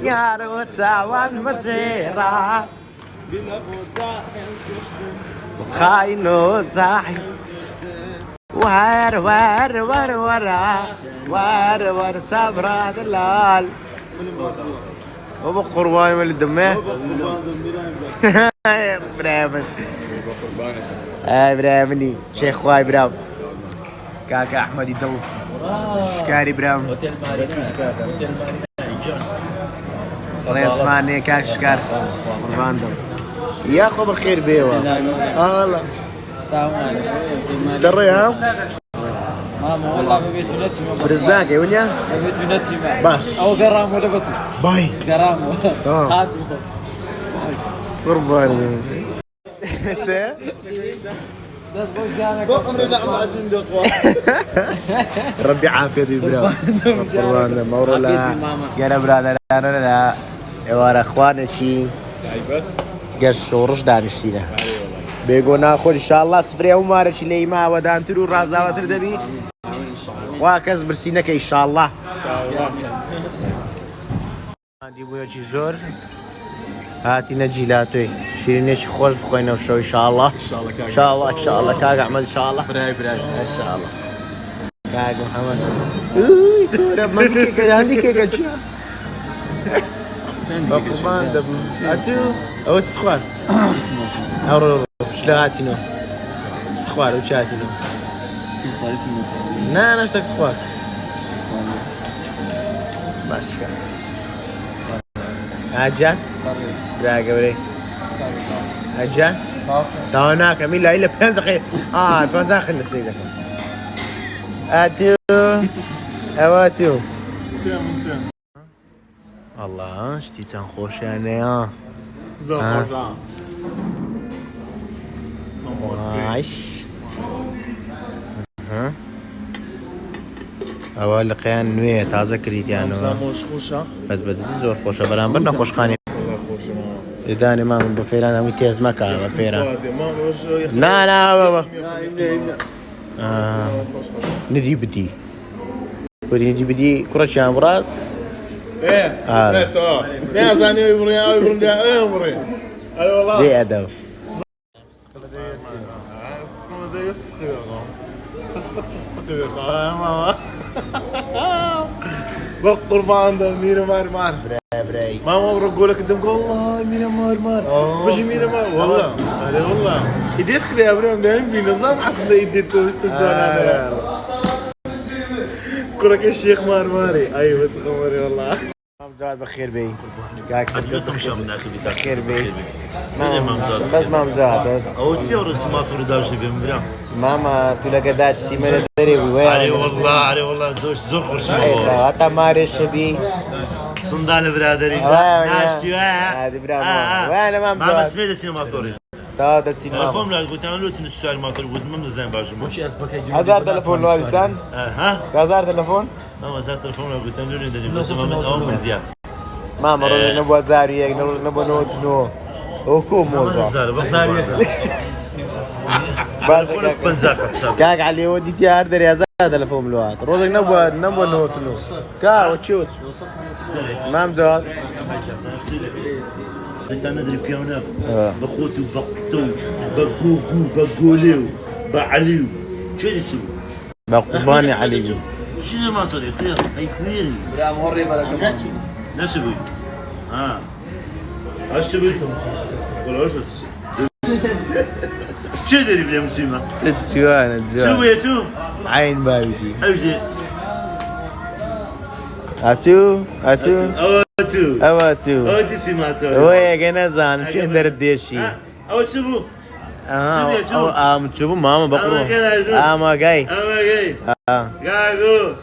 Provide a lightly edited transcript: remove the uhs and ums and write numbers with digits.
یارو چاوان بچێرا خاین و زاحی وار وار وار ورا وار وار صبرا دلال بابا قربان من الدمه برامن برامني شيخ خواي برام كاكا احمد يدو شكاري برام الله يسمعني كاك شكار قربان دم يا خبر خير بيوا والله السلام عليكم دري ها ماما والله ببيت نتي برزداك يا ونيا ببيت نتي باش او غرام ولا بتو باي غرام هاتي قربان ربي عافيتي برا قربان مورو لا يا برادر لا لا يا ورا اخواني شي قش ورش دانشتينا بيقو ناخذ ان شاء الله سفريه ومارش لي ما ودانترو رازاوتر دبي واكز برسينك ان شاء الله عندي بويا شي زور هاتي نجيلاتوي شيرينيش خوش بخوينا وشو ان شاء الله ان شاء الله ان شاء الله كاك احمد ان شاء الله براي ان شاء الله كاك محمد اوي كوره ما كيك عندي كيك اشياء قربان دب اتو او تستخوان او شلاتينو تستخوان وشاتينو لا انا اشتقت تخوان ماشي هاجان براقة بري هاجان تاونا كميل لا إلا 5 دقيقة 5 دقيقة سيدك أتو أواتو الله شتي تنخوش أنا عايش أول لقيان نوية تازة كريت يعني بس دي زور خوشة برامبر نخوش خاني داني ما من بفيران هم يتيز مكان بفيران لا بابا ندي بدي بدي كرة براز ايه زاني يبري اي والله دي أدب قربان ده ميرا مار براي ماما بقول لك قدامك والله ميرا مار وش ميرا مار والله هذا والله يديت خلي يا ابراهيم دايم بنظام حسن يديت وش تزون كلك الشيخ ماري ايوه تخمري والله مزاد بخير بي كاك تخشى من اخي بخير بي مزاد بس ما مزاد او تصير ما ترداش لي بمبرام ماما تلاقي داش سيمانة دري وين علي والله زور خوش ايوه حتى مارش بي صندال برادري ناشتي هذه برافو وانا ما ما مزاد سمعت سينماتوري تا سينما تلفون لا قلت انا لو تنسى الماتور قلت ما زين باجمو 1000 تلفون لو لسان ها 1000 تلفون ما زاد تلفون لو قلت انا لو ندري بس ما من اول من ديال ماما روح نبغى زاري نبغى نوت نو وكو موزع بزاري بس بنزاك حساب كاك علي ودي تيار دري 1000 تلفون لوات روح نبغى نوت نو كا وتشوت ما مزاد انت ندري بيانا بخوتو بقطو بقوقو بقوليو بعليو شو تسوي؟ بقباني علي شنو ما طريق يا هي كبيري برا موري برا لا تسوي ها ايش تسوي؟ ولا ايش تسوي؟ شو تدري بلا مسيمة؟ تسوانا سوي يا تو عين بايدي ايش دي؟ اتو اوتو اوتي سيماتو ويا جنازان شو درديشي اوتو تشوبو ماما بقرو ما جاي اما جاي جاكو